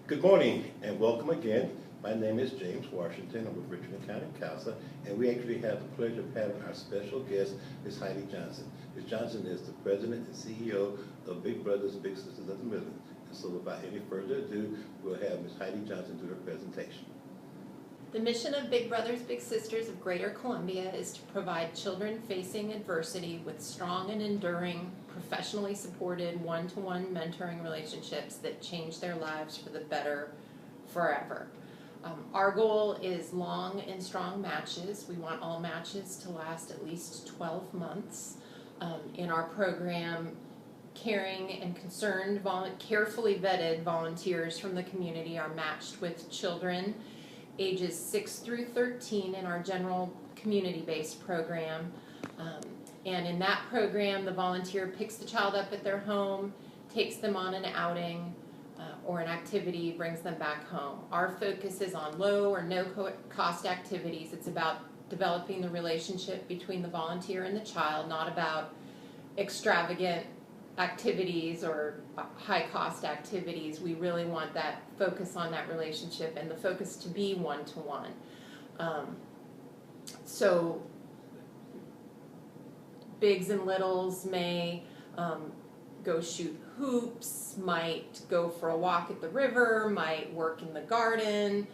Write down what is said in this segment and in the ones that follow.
Good morning and welcome again. My name is James Washington. I'm with Richmond County CASA, and we actually have the pleasure of having our special guest, Ms. Heidi Johnson. Ms. Johnson is the President and CEO of Big Brothers Big Sisters of the Midlands. And so without any further ado, we'll have Ms. Heidi Johnson do her presentation. The mission of Big Brothers Big Sisters of Greater Columbia is to provide children facing adversity with strong and enduring, professionally supported one-to-one mentoring relationships that change their lives for the better forever. Our goal is long and strong matches. We want all matches to last at least 12 months. In our program, caring and concerned, carefully vetted volunteers from the community are matched with children ages 6 through 13 in our general community-based program. And in that program, the volunteer picks the child up at their home, takes them on an outing or an activity, brings them back home. Our focus is on low or no cost activities. It's about developing the relationship between the volunteer and the child, not about extravagant activities or high-cost activities. We really want that focus on that relationship and the focus to be one-to-one. So bigs and littles may go shoot hoops, might go for a walk at the river, might work in the garden.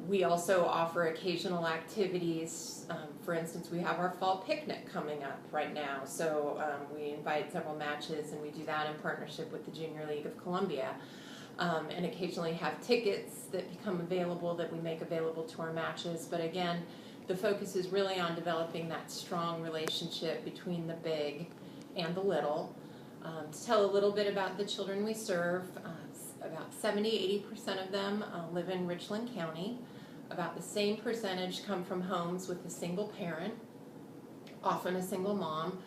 We also offer occasional activities. For instance, we have our fall picnic coming up right now, so we invite several matches, and we do that in partnership with the Junior League of Columbia, and occasionally have tickets that become available that we make available to our matches. But again, the focus is really on developing that strong relationship between the big and the little. To tell a little bit about the children we serve, about 70–80% of them live in Richland County. About the same percentage come from homes with a single parent, often a single mom.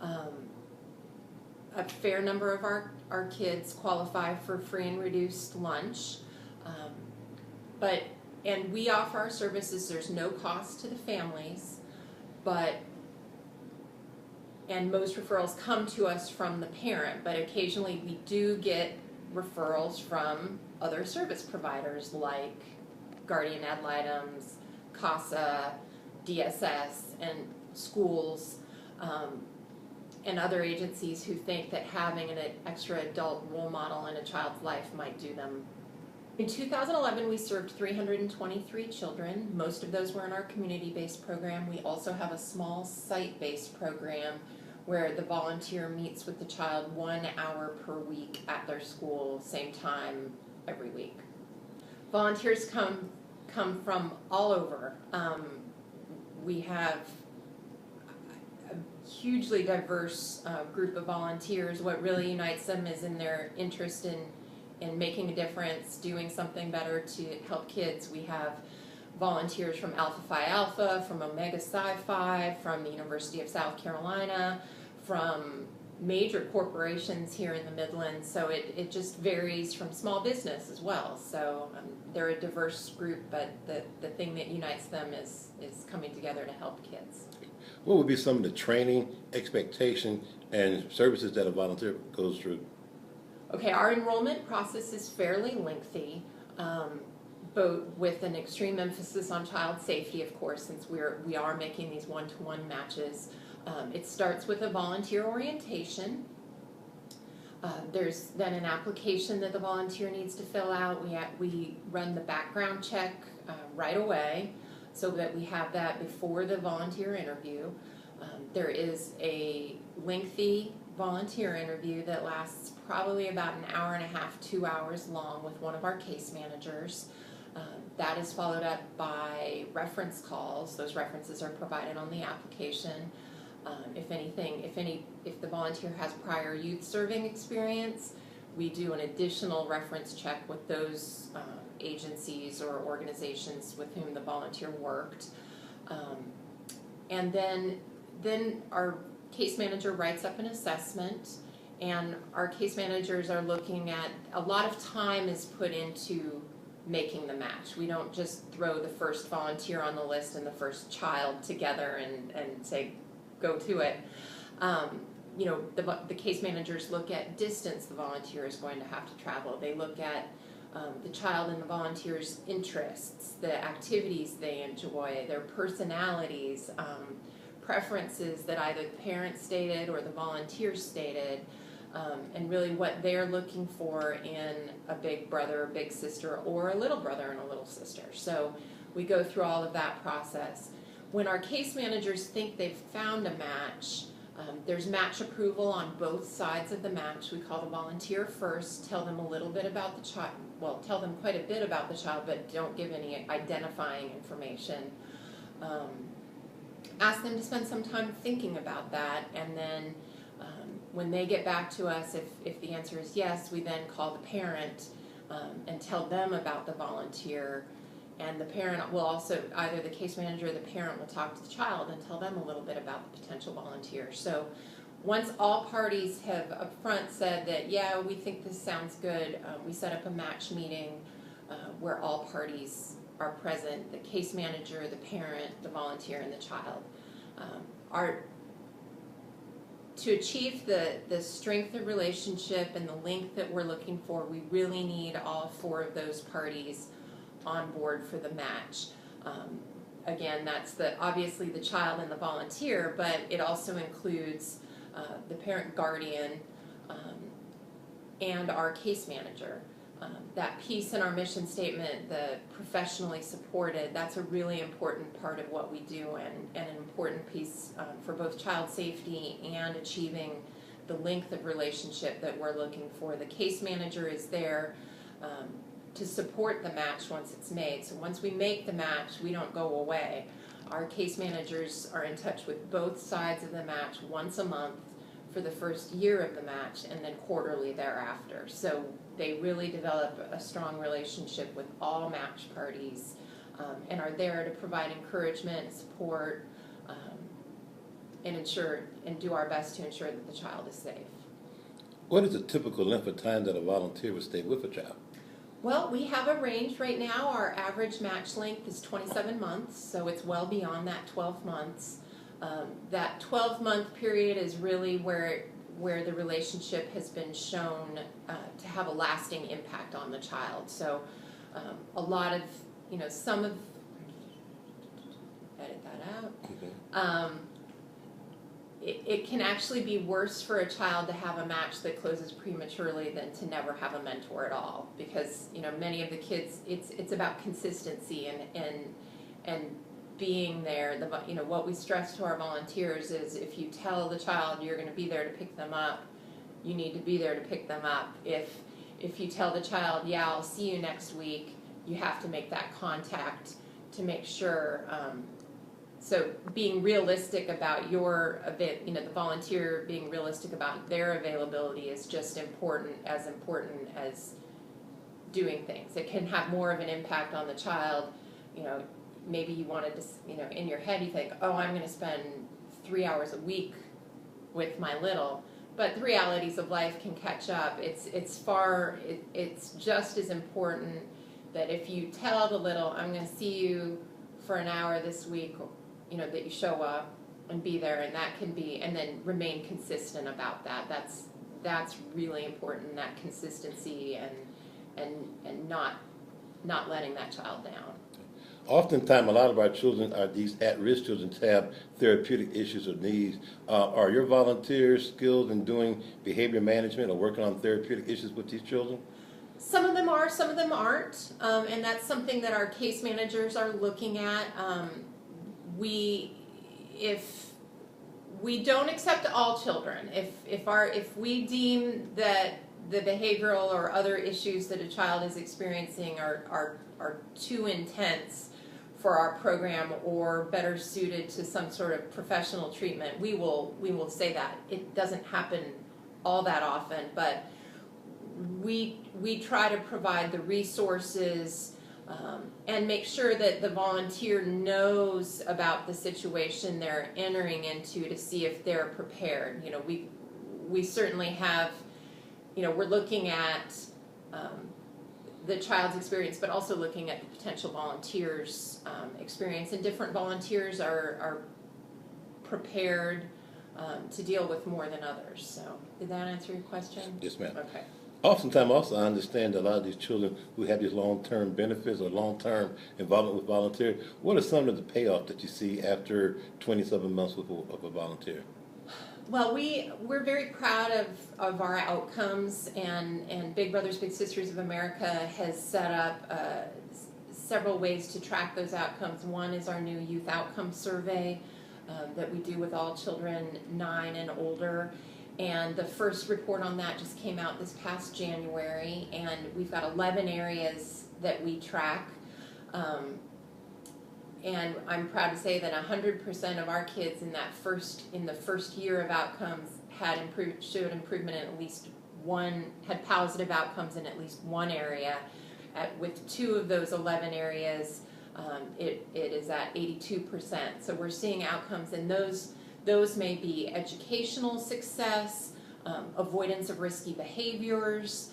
A fair number of our kids qualify for free and reduced lunch. And we offer our services, there's no cost to the families, and most referrals come to us from the parent, but occasionally we do get referrals from other service providers like guardian ad litems, CASA, DSS, and schools, and other agencies who think that having an extra adult role model in a child's life might do them. In 2011, we served 323 children. Most of those were in our community-based program. We also have a small site-based program where the volunteer meets with the child 1 hour per week at their school, same time every week. Volunteers come from all over. We have a hugely diverse group of volunteers. What really unites them is in their interest in making a difference, doing something better to help kids. We have volunteers from Alpha Phi Alpha, from Omega Psi Phi, from the University of South Carolina, from major corporations here in the Midlands, so it just varies, from small business as well. So they're a diverse group, but the thing that unites them is coming together to help kids. What would be some of the training, expectation, and services that a volunteer goes through? Okay, our enrollment process is fairly lengthy, but with an extreme emphasis on child safety, of course, since we are making these one-to-one matches. It starts with a volunteer orientation. There's then an application that the volunteer needs to fill out. We run the background check right away so that we have that before the volunteer interview. There is a lengthy volunteer interview that lasts probably about an hour and a half, 2 hours long with one of our case managers. That is followed up by reference calls. Those references are provided on the application. If the volunteer has prior youth serving experience, we do an additional reference check with those agencies or organizations with whom the volunteer worked. And then our case manager writes up an assessment, and our case managers are looking at, a lot of time is put into making the match. We don't just throw the first volunteer on the list and the first child together and say, go to it. The case managers look at distance the volunteer is going to have to travel. They look at the child and the volunteer's interests, the activities they enjoy, their personalities, preferences that either the parents stated or the volunteers stated, and really what they're looking for in a big brother or big sister or a little brother and a little sister. So we go through all of that process. When our case managers think they've found a match, there's match approval on both sides of the match. We call the volunteer first, tell them a little bit about the child, well, tell them quite a bit about the child, but don't give any identifying information. Ask them to spend some time thinking about that, and then when they get back to us, if the answer is yes, we then call the parent and tell them about the volunteer, and the parent will also, either the case manager or the parent will talk to the child and tell them a little bit about the potential volunteer. So once all parties have up front said that, yeah, we think this sounds good, we set up a match meeting where all parties are present, the case manager, the parent, the volunteer, and the child. To achieve the strength of relationship and the link that we're looking for, we really need all four of those parties on board for the match. Again, that's obviously the child and the volunteer, but it also includes the parent guardian and our case manager. That piece in our mission statement, the professionally supported, that's a really important part of what we do, and an important piece for both child safety and achieving the length of relationship that we're looking for. The case manager is there to support the match once it's made. So once we make the match, we don't go away. Our case managers are in touch with both sides of the match once a month for the first year of the match, and then quarterly thereafter. So they really develop a strong relationship with all match parties and are there to provide encouragement, support, and do our best to ensure that the child is safe. What is the typical length of time that a volunteer would stay with a child? Well, we have a range right now. Our average match length is 27 months, so it's well beyond that 12 months. That 12-month period is really where the relationship has been shown to have a lasting impact on the child. So a lot of, some of, edit that out. Okay. It can actually be worse for a child to have a match that closes prematurely than to never have a mentor at all, because many of the kids, it's about consistency and being there. What we stress to our volunteers is, if you tell the child you're going to be there to pick them up, you need to be there to pick them up. If you tell the child, yeah, I'll see you next week, you have to make that contact to make sure. So being realistic about the volunteer being realistic about their availability is just important as doing things. It can have more of an impact on the child. Maybe you wanted to, in your head you think, oh, I'm going to spend 3 hours a week with my little, but the realities of life can catch up. It's just as important that if you tell the little, I'm going to see you for an hour this week, that you show up and be there, and that can be, and then remain consistent about that. That's really important, that consistency and not letting that child down. Oftentimes, a lot of our children are these at-risk children to have therapeutic issues or needs. Are your volunteers skilled in doing behavior management or working on therapeutic issues with these children? Some of them are, some of them aren't, and that's something that our case managers are looking at. If we don't accept all children, if we deem that the behavioral or other issues that a child is experiencing are too intense for our program or better suited to some sort of professional treatment, we will say that. It doesn't happen all that often, but we try to provide the resources and make sure that the volunteer knows about the situation they're entering into to see if they're prepared. We certainly have, we're looking at the child's experience, but also looking at the potential volunteers' experience, and different volunteers are prepared to deal with more than others. So, did that answer your question? Yes, ma'am. Okay. Oftentimes, also, I understand that a lot of these children who have these long-term benefits or long-term involvement with volunteer, what are some of the payoff that you see after 27 months of a volunteer? Well, we're very proud of our outcomes, and Big Brothers Big Sisters of America has set up several ways to track those outcomes. One is our new youth outcome survey that we do with all children 9 and older. And the first report on that just came out this past January, and we've got 11 areas that we track. And I'm proud to say that 100% of our kids in the first year of outcomes showed improvement in at least one, had positive outcomes in at least one area. With 2 of those 11 areas, it is at 82%. So we're seeing outcomes, and those may be educational success, avoidance of risky behaviors,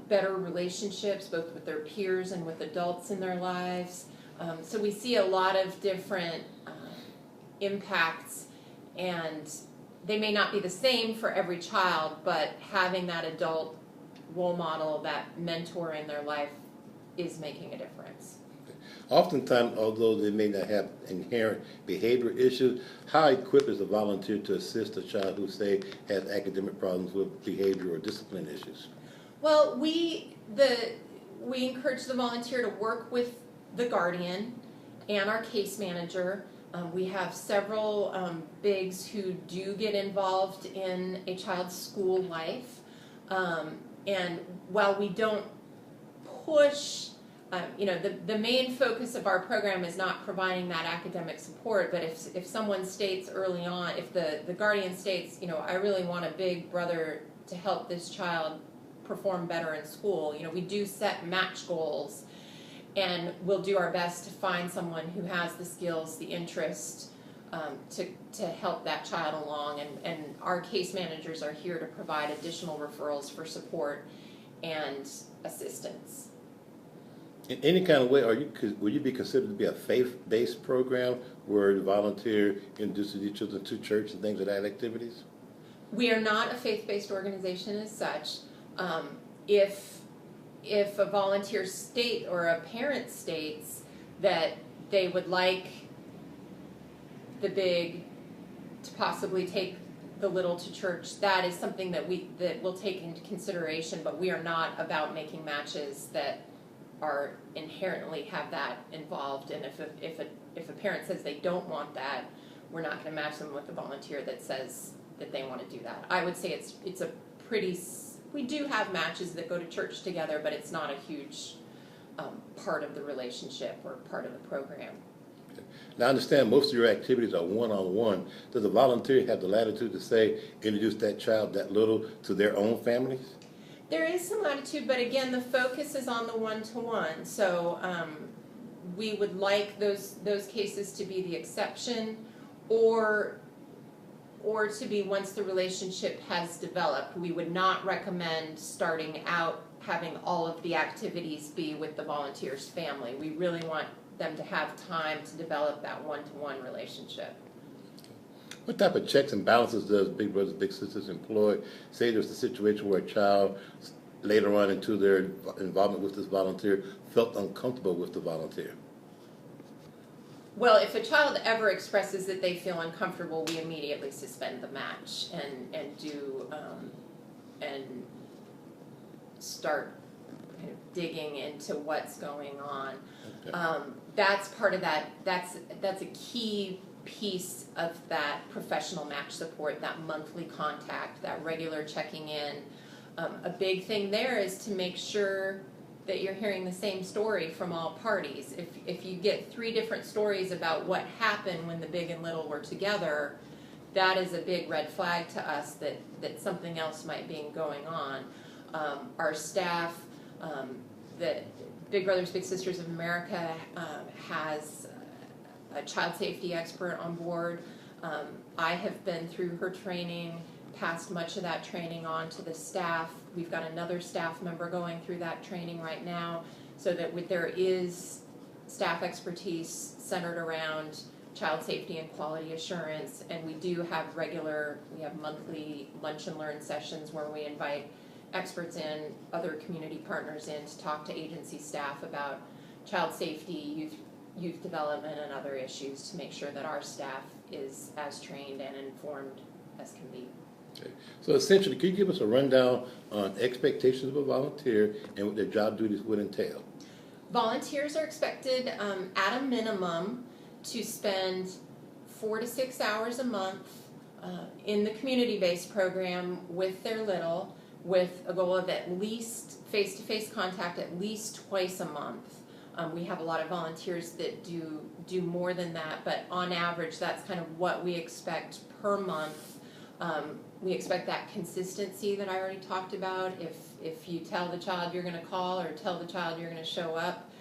better relationships both with their peers and with adults in their lives. So we see a lot of different impacts, and they may not be the same for every child, but having that adult role model, that mentor in their life, is making a difference. Oftentimes, although they may not have inherent behavior issues, how equipped is a volunteer to assist a child who, say, has academic problems with behavior or discipline issues? Well, we encourage the volunteer to work with the guardian and our case manager. We have several bigs who do get involved in a child's school life, and while we don't push, the main focus of our program is not providing that academic support, but if someone states early on, if the guardian states, I really want a big brother to help this child perform better in school, we do set match goals, and we'll do our best to find someone who has the skills, the interest, to help that child along, and our case managers are here to provide additional referrals for support and assistance. In any kind of way, would you be considered to be a faith-based program where the volunteer introduces each other to church and things of that activities? We are not a faith-based organization as such. If a volunteer state or a parent states that they would like the big to possibly take the little to church, that is something that we'll take into consideration, but we are not about making matches that are inherently have that involved, and if a parent says they don't want that, we're not going to match them with a volunteer that says that they want to do that. I would say it's a pretty, we do have matches that go to church together, but it's not a huge part of the relationship or part of the program. Okay. Now I understand most of your activities are one-on-one. Does a volunteer have the latitude to say, introduce that child, that little, to their own families? There is some latitude, but again, the focus is on the one-to-one. So we would like those cases to be the exception, or to be once the relationship has developed. We would not recommend starting out having all of the activities be with the volunteer's family. We really want them to have time to develop that one-to-one relationship. What type of checks and balances does Big Brothers Big Sisters employ? Say there's a situation where a child later on into their involvement with this volunteer felt uncomfortable with the volunteer. Well, if a child ever expresses that they feel uncomfortable, we immediately suspend the match and start kind of digging into what's going on. Okay. That's part of that. That's a key piece of that professional match support, that monthly contact, that regular checking in. A big thing there is to make sure that you're hearing the same story from all parties. If you get 3 different stories about what happened when the big and little were together, that is a big red flag to us that something else might be going on. Our staff, the Big Brothers Big Sisters of America has a child safety expert on board. I have been through her training, passed much of that training on to the staff. We've got another staff member going through that training right now, so that there is staff expertise centered around child safety and quality assurance, and we have monthly lunch and learn sessions where we invite experts in, other community partners in, to talk to agency staff about child safety, youth development, and other issues, to make sure that our staff is as trained and informed as can be. Okay. So essentially, can you give us a rundown on expectations of a volunteer and what their job duties would entail? Volunteers are expected at a minimum to spend 4 to 6 hours a month in the community-based program with their little, with a goal of at least face-to-face contact at least twice a month. We have a lot of volunteers that do more than that, but on average, that's kind of what we expect per month. We expect that consistency that I already talked about. If you tell the child you're going to call, or tell the child you're going to show up,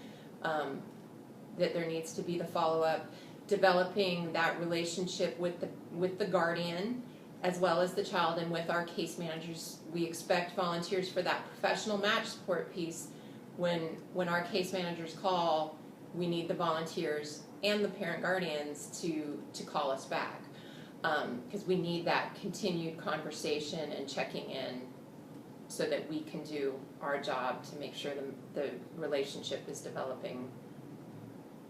that there needs to be the follow-up. Developing that relationship with the guardian as well as the child, and with our case managers. We expect volunteers for that professional match support piece. When our case managers call, we need the volunteers and the parent guardians to call us back, because we need that continued conversation and checking in so that we can do our job to make sure the relationship is developing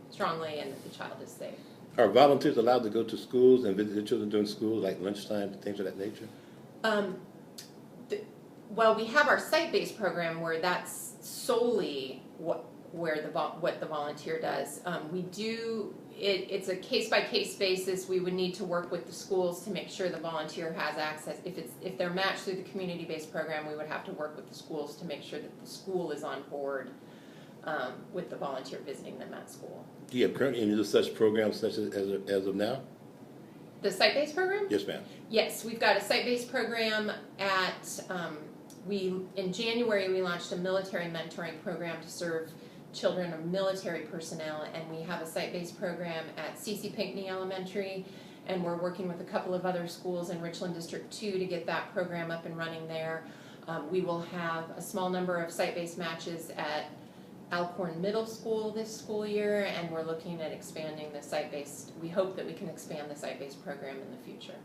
strongly and that the child is safe. Are volunteers allowed to go to schools and visit the children during school, like lunchtime, things of that nature? Well, we have our site-based program where that's solely what the volunteer does. We do it's a case-by-case basis. We would need to work with the schools to make sure the volunteer has access. If they're matched through the community-based program, we would have to work with the schools to make sure that the school is on board with the volunteer visiting them at school. Do you have currently any of such programs such as of now? The site-based program? Yes, ma'am. Yes, we've got a site-based program at, in January we launched a military mentoring program to serve children of military personnel, and we have a site-based program at C.C. Pinckney Elementary, and we're working with a couple of other schools in Richland District 2 to get that program up and running there. We will have a small number of site-based matches at Alcorn Middle School this school year, and we're looking at expanding the site-based. We hope that we can expand the site-based program in the future.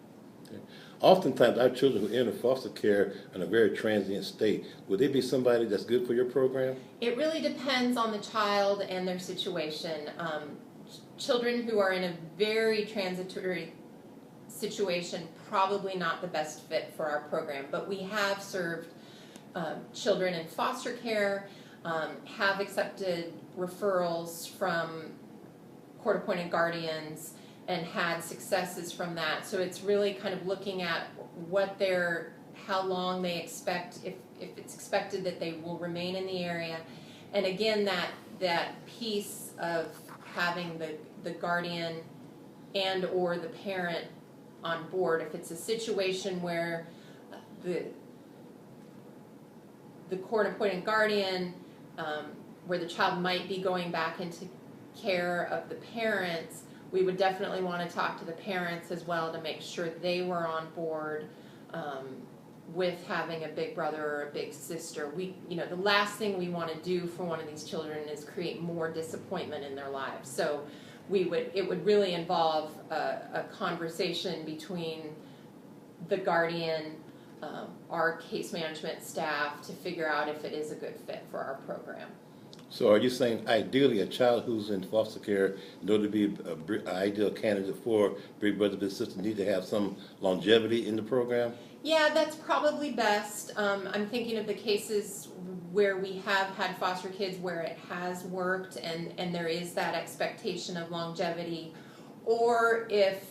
Okay. Oftentimes, our children who enter foster care in a very transient state, would they be somebody that's good for your program? It really depends on the child and their situation. Children who are in a very transitory situation, probably not the best fit for our program, but we have served children in foster care, have accepted referrals from court-appointed guardians, and had successes from that. So it's really kind of looking at how long they expect, if it's expected that they will remain in the area. And again, that piece of having the guardian and or the parent on board. If it's a situation where the court-appointed guardian, where the child might be going back into care of the parents, we would definitely want to talk to the parents as well to make sure they were on board with having a big brother or a big sister. The last thing we want to do for one of these children is create more disappointment in their lives. So it would really involve a conversation between the guardian, our case management staff, to figure out if it is a good fit for our program. So are you saying ideally a child who's in foster care, in order to be an ideal candidate for Big Brother Big Sister, need to have some longevity in the program? Yeah, that's probably best. I'm thinking of the cases where we have had foster kids where it has worked and there is that expectation of longevity. Or if,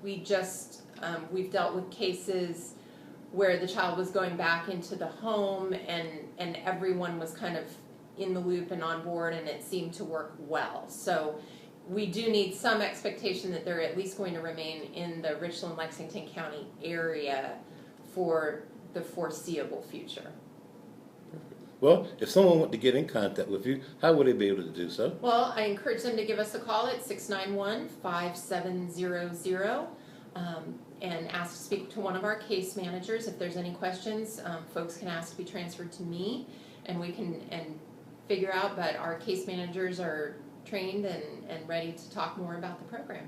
we've dealt with cases where the child was going back into the home and everyone was kind of in the loop and on board, and it seemed to work well. So we do need some expectation that they're at least going to remain in the Richland-Lexington County area for the foreseeable future. Well, if someone wanted to get in contact with you, how would they be able to do so? Well, I encourage them to give us a call at 691-5700 and ask to speak to one of our case managers. If there's any questions, folks can ask to be transferred to me, and we can figure out, but our case managers are trained and ready to talk more about the program.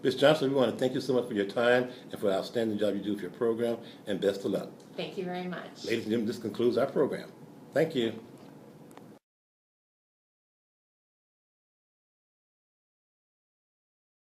Ms. Johnson, we want to thank you so much for your time and for the outstanding job you do with your program, and best of luck. Thank you very much. Ladies and gentlemen, this concludes our program. Thank you.